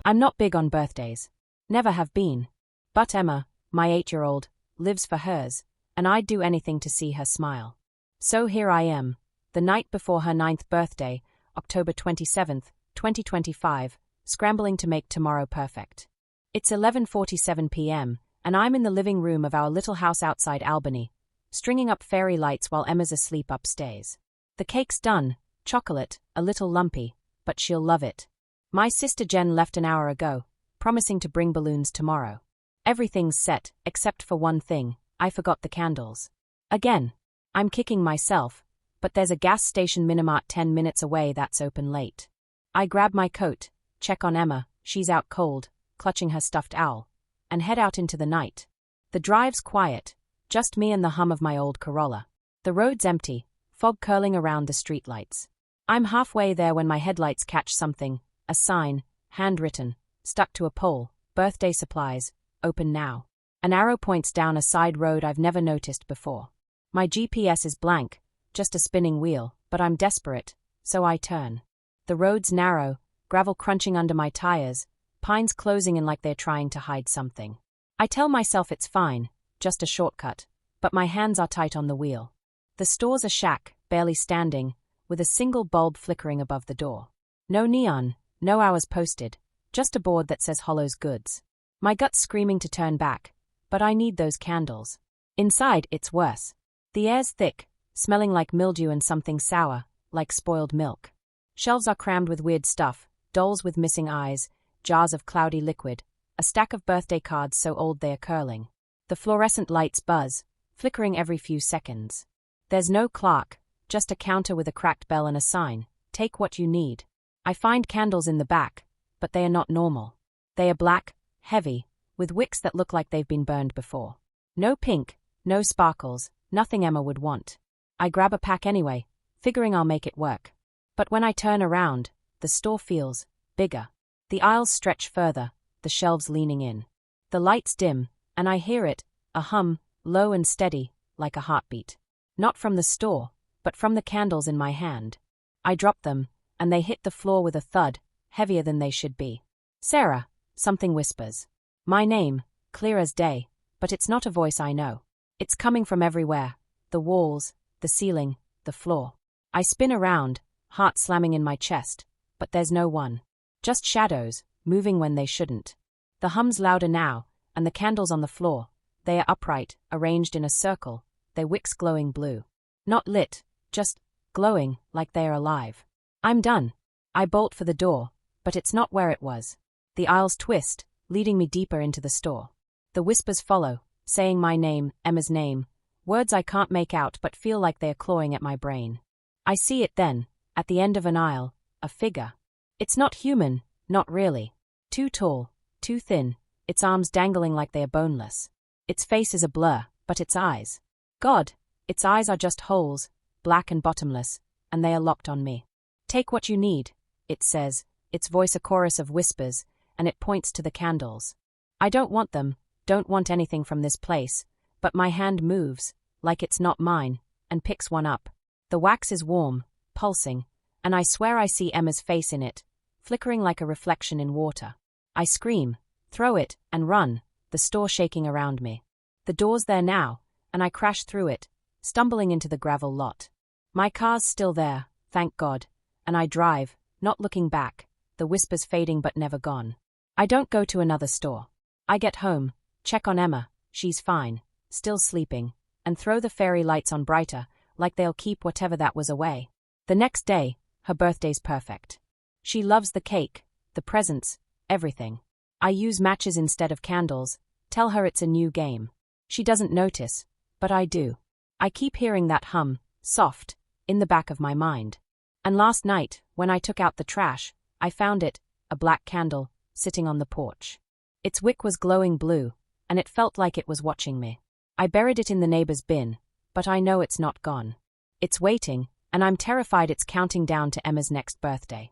I'm not big on birthdays. Never have been. But Emma, my 8-year-old, lives for hers, and I'd do anything to see her smile. So here I am, the night before her 9th birthday, October 27th, 2025, scrambling to make tomorrow perfect. It's 11:47 p.m., and I'm in the living room of our little house outside Albany, stringing up fairy lights while Emma's asleep upstairs. The cake's done, chocolate, a little lumpy, but she'll love it. My sister Jen left an hour ago, promising to bring balloons tomorrow. Everything's set, except for one thing, I forgot the candles. Again. I'm kicking myself, but there's a gas station Minimart 10 minutes away that's open late. I grab my coat, check on Emma, she's out cold, clutching her stuffed owl, and head out into the night. The drive's quiet, just me and the hum of my old Corolla. The road's empty, fog curling around the streetlights. I'm halfway there when my headlights catch something, a sign, handwritten, stuck to a pole, birthday supplies, open now. An arrow points down a side road I've never noticed before. My GPS is blank, just a spinning wheel, but I'm desperate, so I turn. The road's narrow, gravel crunching under my tires, pines closing in like they're trying to hide something. I tell myself it's fine, just a shortcut, but my hands are tight on the wheel. The store's a shack, barely standing, with a single bulb flickering above the door. No neon, no hours posted, just a board that says Hollow's Goods. My gut's screaming to turn back, but I need those candles. Inside, it's worse. The air's thick, smelling like mildew and something sour, like spoiled milk. Shelves are crammed with weird stuff, dolls with missing eyes, jars of cloudy liquid, a stack of birthday cards so old they are curling. The fluorescent lights buzz, flickering every few seconds. There's no clock, just a counter with a cracked bell and a sign, take what you need. I find candles in the back, but they are not normal. They are black, heavy, with wicks that look like they've been burned before. No pink, no sparkles, nothing Emma would want. I grab a pack anyway, figuring I'll make it work. But when I turn around, the store feels bigger. The aisles stretch further, the shelves leaning in. The lights dim, and I hear it, a hum, low and steady, like a heartbeat. Not from the store, but from the candles in my hand. I drop them, and they hit the floor with a thud, heavier than they should be. Sarah, something whispers. My name, clear as day, but it's not a voice I know. It's coming from everywhere, the walls, the ceiling, the floor. I spin around, heart slamming in my chest, but there's no one. Just shadows, moving when they shouldn't. The hum's louder now, and the candles on the floor, they are upright, arranged in a circle, their wicks glowing blue. Not lit, just glowing like they are alive. I'm done. I bolt for the door, but it's not where it was. The aisles twist, leading me deeper into the store. The whispers follow, saying my name, Emma's name, words I can't make out but feel like they are clawing at my brain. I see it then, at the end of an aisle, a figure. It's not human, not really. Too tall, too thin, its arms dangling like they are boneless. Its face is a blur, but its eyes. God, its eyes are just holes, black and bottomless, and they are locked on me. Take what you need, it says, its voice a chorus of whispers, and it points to the candles. I don't want them, don't want anything from this place, but my hand moves, like it's not mine, and picks one up. The wax is warm, pulsing, and I swear I see Emma's face in it, flickering like a reflection in water. I scream, throw it, and run, the store shaking around me. The door's there now, and I crash through it, stumbling into the gravel lot. My car's still there, thank God, and I drive, not looking back, the whispers fading but never gone. I don't go to another store. I get home, check on Emma, she's fine, still sleeping, and throw the fairy lights on brighter, like they'll keep whatever that was away. The next day, her birthday's perfect. She loves the cake, the presents, everything. I use matches instead of candles, tell her it's a new game. She doesn't notice, but I do. I keep hearing that hum, soft, in the back of my mind. And last night, when I took out the trash, I found it, a black candle, sitting on the porch. Its wick was glowing blue, and it felt like it was watching me. I buried it in the neighbor's bin, but I know it's not gone. It's waiting, and I'm terrified it's counting down to Emma's next birthday.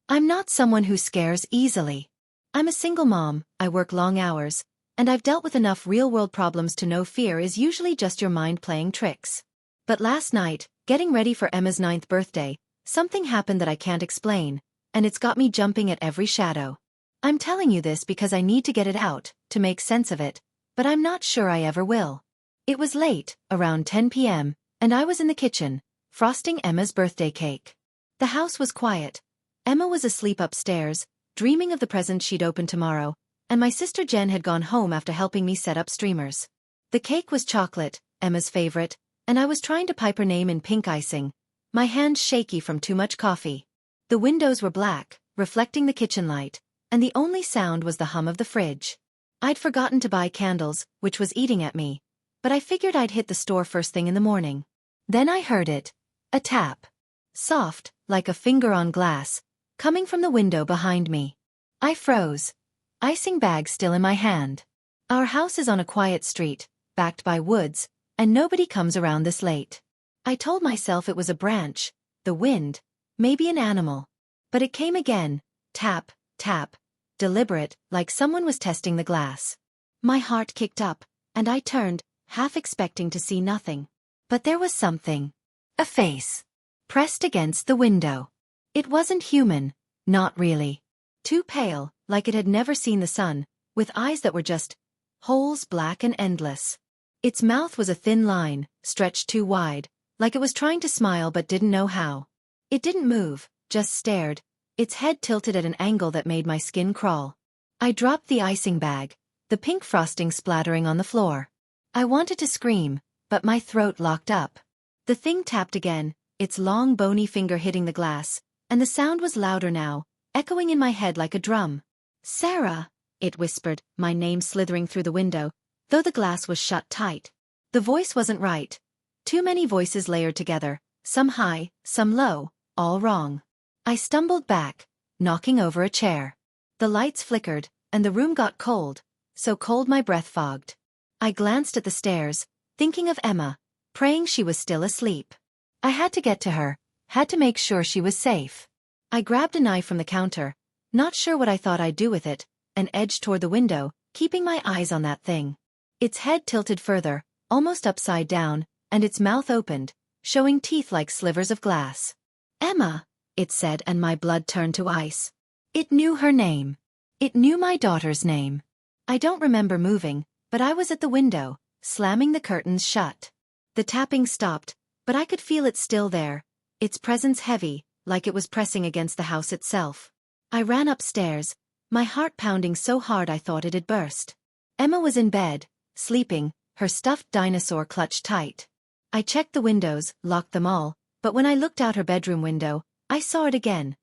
I'm not someone who scares easily. I'm a single mom, I work long hours, and I've dealt with enough real-world problems to know fear is usually just your mind playing tricks. But last night, getting ready for Emma's 9th birthday, something happened that I can't explain, and it's got me jumping at every shadow. I'm telling you this because I need to get it out, to make sense of it, but I'm not sure I ever will. It was late, around 10 p.m., and I was in the kitchen, frosting Emma's birthday cake. The house was quiet. Emma was asleep upstairs, dreaming of the present she'd open tomorrow, and my sister Jen had gone home after helping me set up streamers. The cake was chocolate, Emma's favorite, and I was trying to pipe her name in pink icing, my hands shaky from too much coffee. The windows were black, reflecting the kitchen light, and the only sound was the hum of the fridge. I'd forgotten to buy candles, which was eating at me, but I figured I'd hit the store first thing in the morning. Then I heard it. A tap. Soft, like a finger on glass, coming from the window behind me. I froze. Icing bag still in my hand. Our house is on a quiet street, backed by woods, and nobody comes around this late. I told myself it was a branch, the wind, maybe an animal. But it came again, tap, tap, deliberate, like someone was testing the glass. My heart kicked up, and I turned, half expecting to see nothing. But there was something. A face. Pressed against the window. It wasn't human, not really. Too pale, like it had never seen the sun, with eyes that were just holes black and endless. Its mouth was a thin line, stretched too wide, like it was trying to smile but didn't know how. It didn't move, just stared, its head tilted at an angle that made my skin crawl. I dropped the icing bag, the pink frosting splattering on the floor. I wanted to scream, but my throat locked up. The thing tapped again, its long bony finger hitting the glass, and the sound was louder now, echoing in my head like a drum. "Sarah," it whispered, my name slithering through the window, though the glass was shut tight. The voice wasn't right. Too many voices layered together, some high, some low, all wrong. I stumbled back, knocking over a chair. The lights flickered, and the room got cold, so cold my breath fogged. I glanced at the stairs, thinking of Emma, praying she was still asleep. I had to get to her, had to make sure she was safe. I grabbed a knife from the counter, not sure what I thought I'd do with it, and edged toward the window, keeping my eyes on that thing. Its head tilted further, almost upside down, and its mouth opened, showing teeth like slivers of glass. "Emma," it said, and my blood turned to ice. It knew her name. It knew my daughter's name. I don't remember moving, but I was at the window, slamming the curtains shut. The tapping stopped, but I could feel it still there, its presence heavy, like it was pressing against the house itself. I ran upstairs, my heart pounding so hard I thought it'd burst. Emma was in bed, sleeping, her stuffed dinosaur clutched tight. I checked the windows, locked them all, but when I looked out her bedroom window, I saw it again.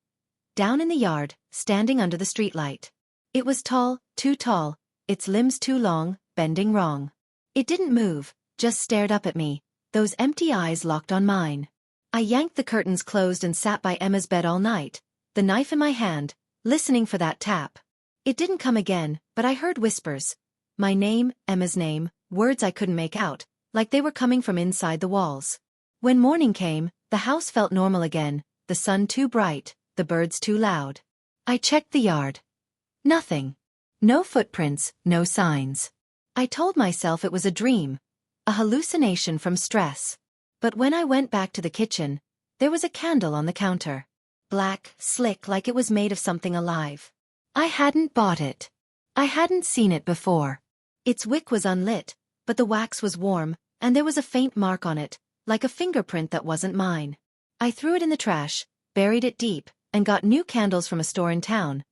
Down in the yard, standing under the streetlight. It was tall, too tall, its limbs too long, bending wrong. It didn't move, just stared up at me, those empty eyes locked on mine. I yanked the curtains closed and sat by Emma's bed all night, the knife in my hand, listening for that tap. It didn't come again, but I heard whispers. My name, Emma's name, words I couldn't make out, like they were coming from inside the walls. When morning came, the house felt normal again, the sun too bright, the birds too loud. I checked the yard. Nothing. No footprints, no signs. I told myself it was a dream, a hallucination from stress. But when I went back to the kitchen, there was a candle on the counter. Black, slick, like it was made of something alive. I hadn't bought it. I hadn't seen it before. Its wick was unlit, but the wax was warm, and there was a faint mark on it, like a fingerprint that wasn't mine. I threw it in the trash, buried it deep, and got new candles from a store in town.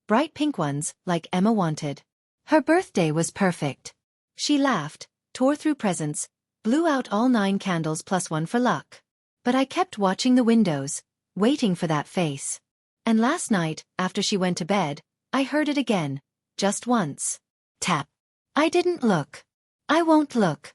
Bright pink ones, like Emma wanted. Her birthday was perfect. She laughed, tore through presents, blew out all 9 candles plus one for luck. But I kept watching the windows, waiting for that face. And last night, after she went to bed, I heard it again, just once. Tap. I didn't look. I won't look.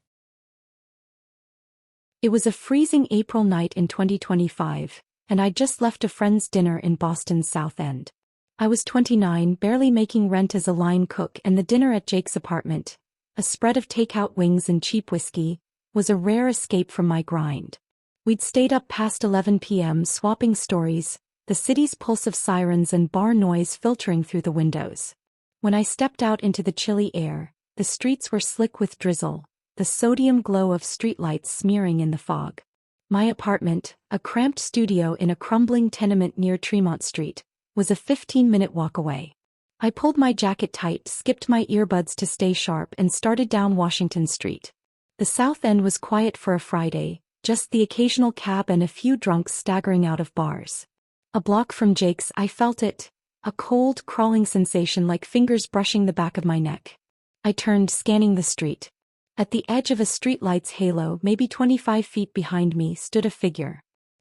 It was a freezing April night in 2025, and I'd just left a friend's dinner in Boston's South End. I was 29, barely making rent as a line cook, and the dinner at Jake's apartment, a spread of takeout wings and cheap whiskey, was a rare escape from my grind. We'd stayed up past 11 p.m. swapping stories, the city's pulse of sirens and bar noise filtering through the windows. When I stepped out into the chilly air, the streets were slick with drizzle, the sodium glow of streetlights smearing in the fog. My apartment, a cramped studio in a crumbling tenement near Tremont Street, was a 15-minute walk away. I pulled my jacket tight, skipped my earbuds to stay sharp, and started down Washington Street. The South End was quiet for a Friday, just the occasional cab and a few drunks staggering out of bars. A block from Jake's, I felt it, a cold, crawling sensation like fingers brushing the back of my neck. I turned, scanning the street. At the edge of a streetlight's halo, maybe 25 feet behind me, stood a figure.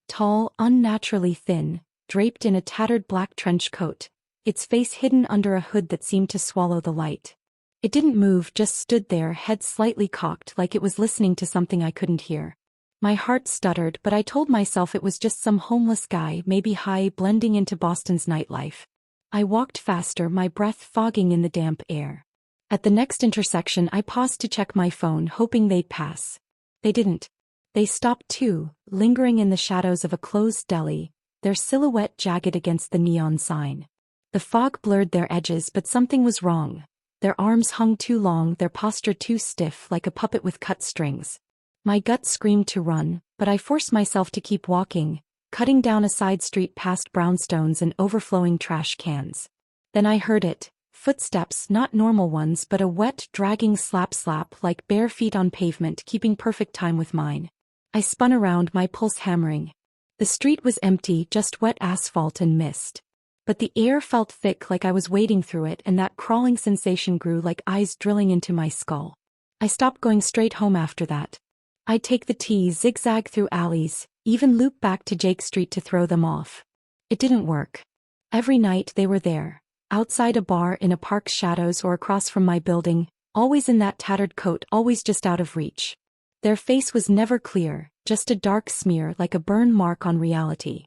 Tall, unnaturally thin, draped in a tattered black trench coat, its face hidden under a hood that seemed to swallow the light. It didn't move, just stood there, head slightly cocked, like it was listening to something I couldn't hear. My heart stuttered, but I told myself it was just some homeless guy, maybe high, blending into Boston's nightlife. I walked faster, my breath fogging in the damp air. At the next intersection, I paused to check my phone, hoping they'd pass. They didn't. They stopped too, lingering in the shadows of a closed deli, their silhouette jagged against the neon sign. The fog blurred their edges, but something was wrong. Their arms hung too long, their posture too stiff, like a puppet with cut strings. My gut screamed to run, but I forced myself to keep walking, cutting down a side street past brownstones and overflowing trash cans. Then I heard it. Footsteps, not normal ones, but a wet, dragging slap-slap like bare feet on pavement, keeping perfect time with mine. I spun around, my pulse hammering. The street was empty, just wet asphalt and mist. But the air felt thick, like I was wading through it, and that crawling sensation grew like eyes drilling into my skull. I stopped going straight home after that. I'd take the T, zigzag through alleys, even loop back to Jake Street to throw them off. It didn't work. Every night they were there. Outside a bar, in a park's shadows, or across from my building, always in that tattered coat, always just out of reach. Their face was never clear, just a dark smear like a burn mark on reality.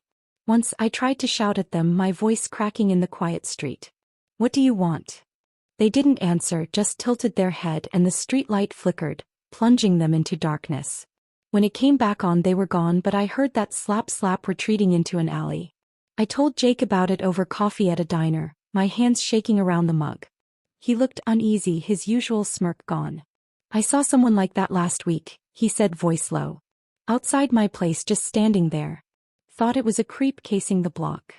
Once I tried to shout at them, my voice cracking in the quiet street. "What do you want?" They didn't answer, just tilted their head, and the streetlight flickered, plunging them into darkness. When it came back on, they were gone, but I heard that slap-slap retreating into an alley. I told Jake about it over coffee at a diner, my hands shaking around the mug. He looked uneasy, his usual smirk gone. "I saw someone like that last week," he said, voice low. "Outside my place, just standing there. Thought it was a creep casing the block."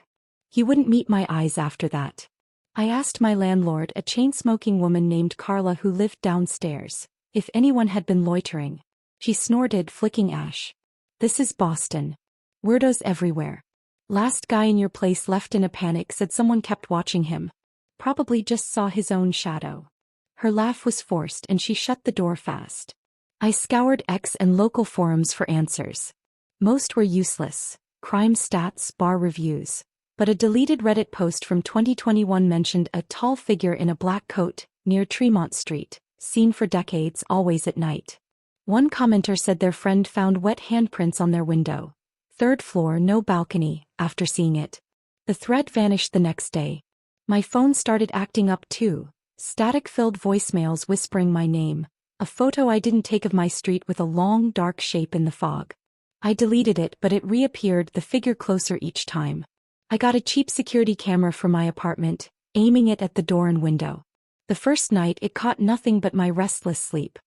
He wouldn't meet my eyes after that. I asked my landlord, a chain-smoking woman named Carla who lived downstairs, if anyone had been loitering. She snorted, flicking ash. "This is Boston. Weirdos everywhere. Last guy in your place left in a panic, said someone kept watching him. Probably just saw his own shadow." Her laugh was forced and she shut the door fast. I scoured X and local forums for answers. Most were useless. Crime stats, bar reviews. But a deleted Reddit post from 2021 mentioned a tall figure in a black coat, near Tremont Street, seen for decades, always at night. One commenter said their friend found wet handprints on their window. 3rd floor, no balcony, after seeing it. The thread vanished the next day. My phone started acting up too, static-filled voicemails whispering my name, a photo I didn't take of my street with a long, dark shape in the fog. I deleted it, but it reappeared, the figure closer each time. I got a cheap security camera for my apartment, aiming it at the door and window. The first night it caught nothing but my restless sleep.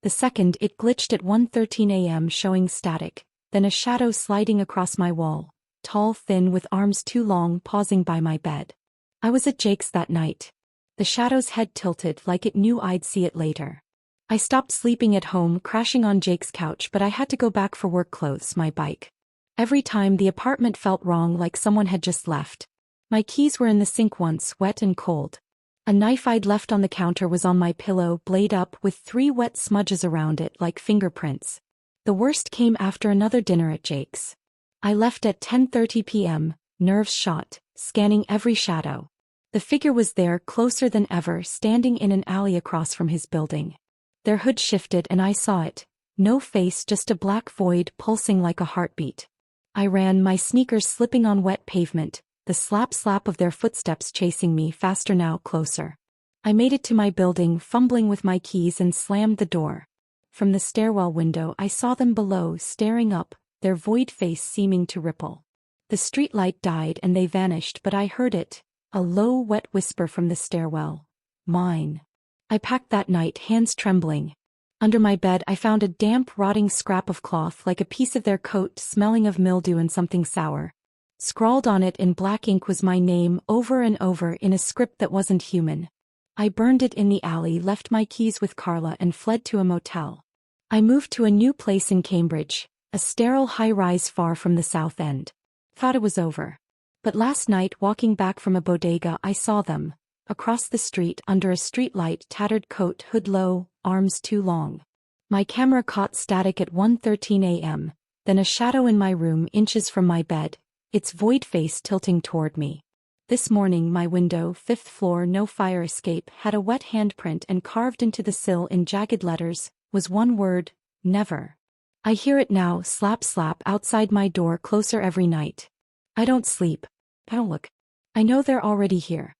The second, it glitched at 1:13 a.m. showing static, then a shadow sliding across my wall, tall, thin, with arms too long, pausing by my bed. I was at Jake's that night. The shadow's head tilted like it knew I'd see it later. I stopped sleeping at home, crashing on Jake's couch, but I had to go back for work clothes, my bike. Every time the apartment felt wrong, like someone had just left. My keys were in the sink once, wet and cold. A knife I'd left on the counter was on my pillow, blade up, with 3 wet smudges around it like fingerprints. The worst came after another dinner at Jake's. I left at 10:30 p.m., nerves shot, scanning every shadow. The figure was there, closer than ever, standing in an alley across from his building. Their hood shifted and I saw it. No face, just a black void pulsing like a heartbeat. I ran, my sneakers slipping on wet pavement, the slap-slap of their footsteps chasing me, faster now, closer. I made it to my building, fumbling with my keys, and slammed the door. From the stairwell window I saw them below, staring up, their void face seeming to ripple. The streetlight died and they vanished, but I heard it, a low, wet whisper from the stairwell. "Mine." I packed that night, hands trembling. Under my bed I found a damp, rotting scrap of cloth, like a piece of their coat, smelling of mildew and something sour. Scrawled on it in black ink was my name over and over in a script that wasn't human. I burned it in the alley, left my keys with Carla and fled to a motel. I moved to a new place in Cambridge, a sterile high-rise far from the South End. Thought it was over. But last night, walking back from a bodega, I saw them. Across the street, under a streetlight, tattered coat, hood low, arms too long. My camera caught static at 1:13 a.m., then a shadow in my room inches from my bed, its void face tilting toward me. This morning my window, 5th floor, no fire escape, had a wet handprint, and carved into the sill in jagged letters was one word: never. I hear it now, slap slap outside my door, closer every night. I don't sleep. I don't look. I know they're already here.